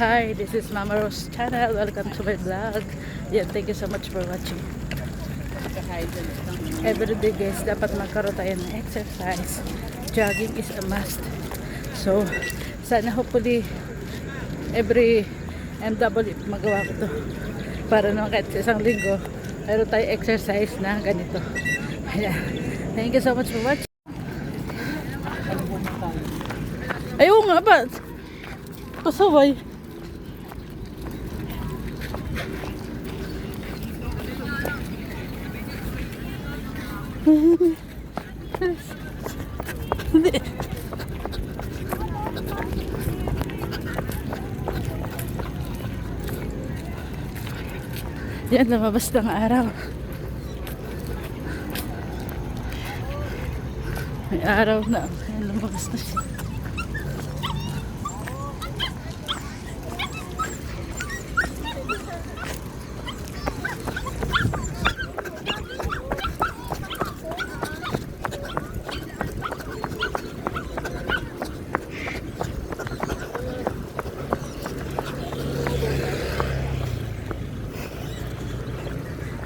Hi, this is Mama Rose channel. Welcome to my vlog. Yan, thank you so much for watching. Everyday guys, dapat magkaroon tayo ng exercise. Jogging is a must. So, sana hopefully every MW magawa ko to. Para naman kahit isang linggo, mayroon tayo exercise na ganito. Ayan. Thank you so much for watching. Ayaw nga ba? Pasaway. Hindi. Yan, lumabas ng araw. May araw na. Yan, lumabas na siya.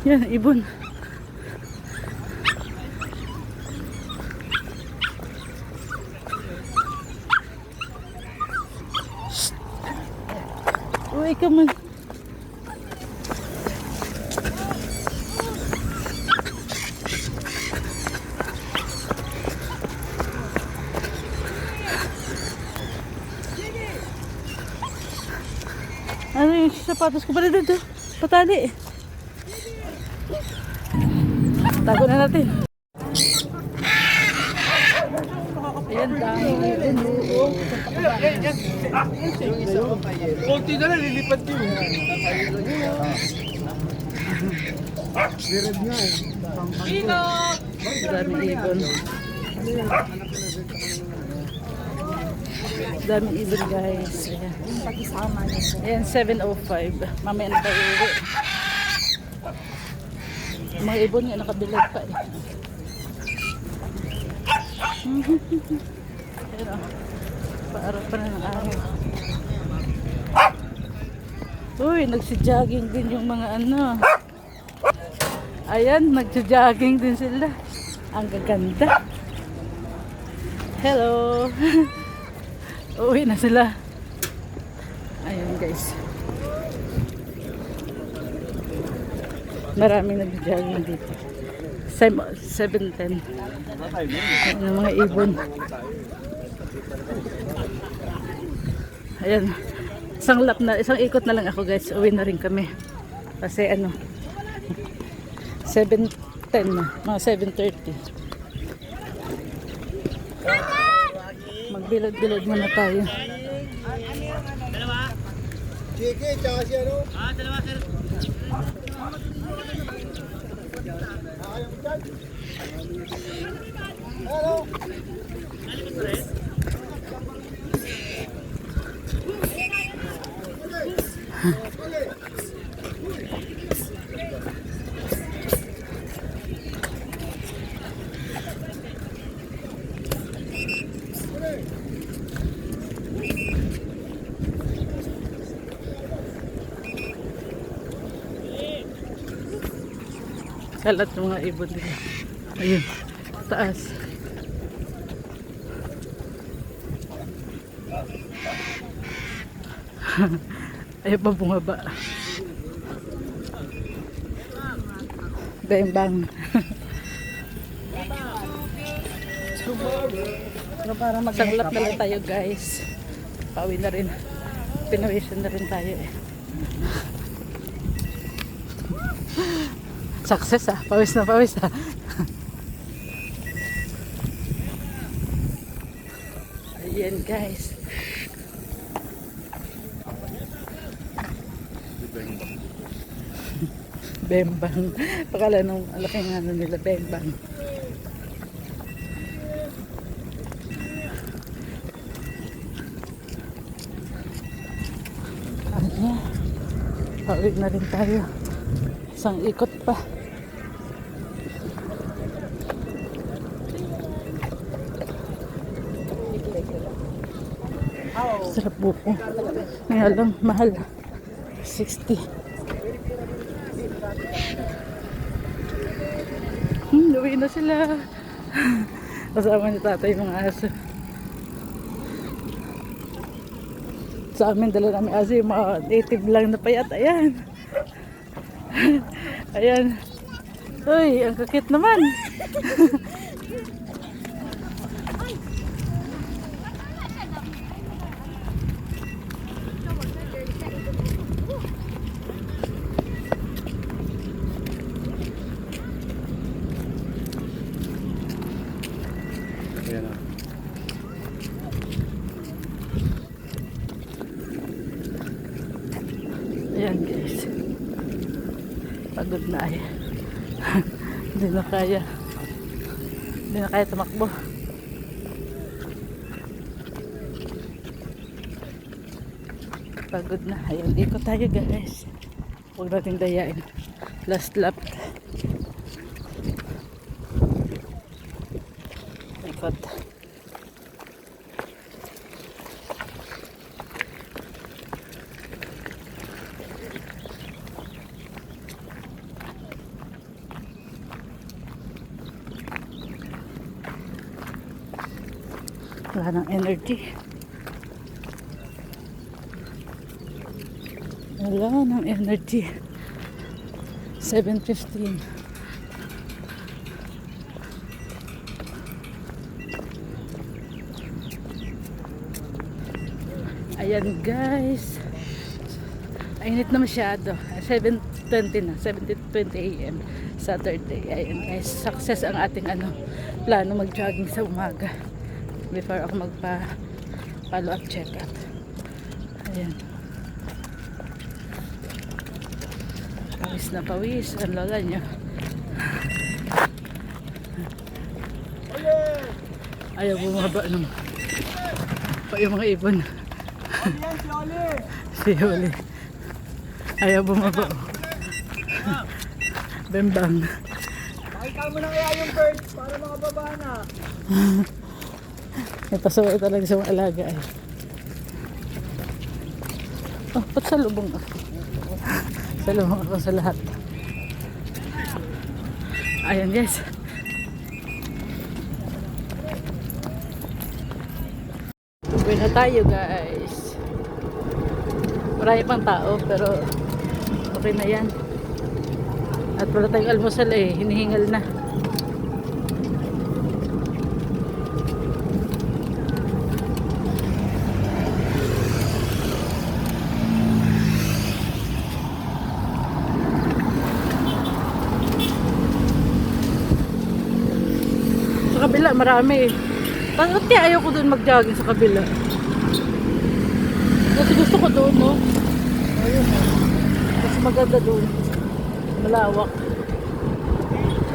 Yan, ibon. Shhh. Uy, come on. Ano yung sapatos ko pala dito? Patali. Tago na natin. Ayan, dami. Konti na lang, lilipat yun. Lired nga eh. Daming ibon. Daming ibon guys. Ayan, 7:05. Mamaya na tayo uwi. Mga ibon nga nakabilad pa eh. Pero, paaraw pa na ng araw. Uy, nagsi-jogging din yung mga ano. Ayan, nagsi-jogging din sila. Ang gaganda. Hello. Uwi na sila. Ayan guys. Maraming nag-jogging dito. 7:10. Ayan ang mga ibon. Ayan. Isang ikot na lang ako guys. Uwi na rin kami. Kasi ano, 7:10 na. Mga 7:30. Magbilad-bilad muna tayo. Chiki, tsaka si ano? Dalawa sir. Hello? Kalat ng mga ibon nila. Ayun, taas. Ayaw pa bumaba. Bembang. Para magsanglap na lang tayo guys. Pauwi na rin. Pinawisan na rin tayo eh. Success ah. Pawis na pawis ah. Ayan guys. Bembang. Pakala nung alaking ano nila, bembang. Ayan. Pauwi na rin tayo. Isang ikot pa. Sarap buko. Ngayon lang, mahal. 60. Luwi na sila. Kasama ni tatay yung mga aso. Sa amin, dala namin aso yung mga native lang na payat. Ayan. Ayan. Uy, ang kakit naman. Ayan na. Ayan guys. Pagod na ay. Hindi na kaya. Hindi na kaya tumakbo. Pagod na. Ayan, ikot tayo guys. Huwag natin dayain. Last lap. Ikot. Wala ng energy. Wala ng energy. 7:15. Ayan guys. Ainit na masyado. 7:20 na. 7:20 AM. Saturday. Ayan guys. Success ang ating plano mag-jogging sa umaga. Before ako magpa-follow up check-up. Ayan. Pawis na pawis. Ang lola nyo. Ayaw bumaba naman. Pa yung mga ibon. Ayan si Oli. Si Oli. Ayaw bumaba. Bembang. Pakita mo na kaya yung birds para makababa na. May pasuwi talaga sa mga alaga eh. Oh, ba't salubong ako? Salubong ako sa lahat. Ayan guys. Uwi na tayo guys. Marami pang tao pero okay na yan. At wala tayong almusal eh. Hinihingal na. Sa kabila marami eh. Bakit kaya ayoko doon mag-jogging sa kabila? Kasi gusto ko doon, no? Ayun, mas maganda doon. Malawak.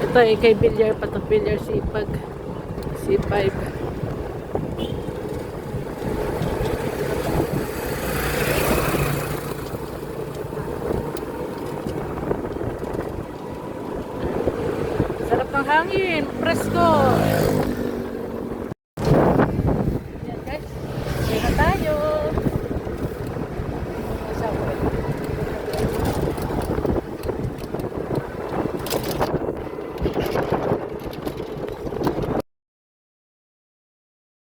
Ito eh, kay Bilyar pa ito. Bilyar Sipag. C5. Sarap ng hangin. Presko.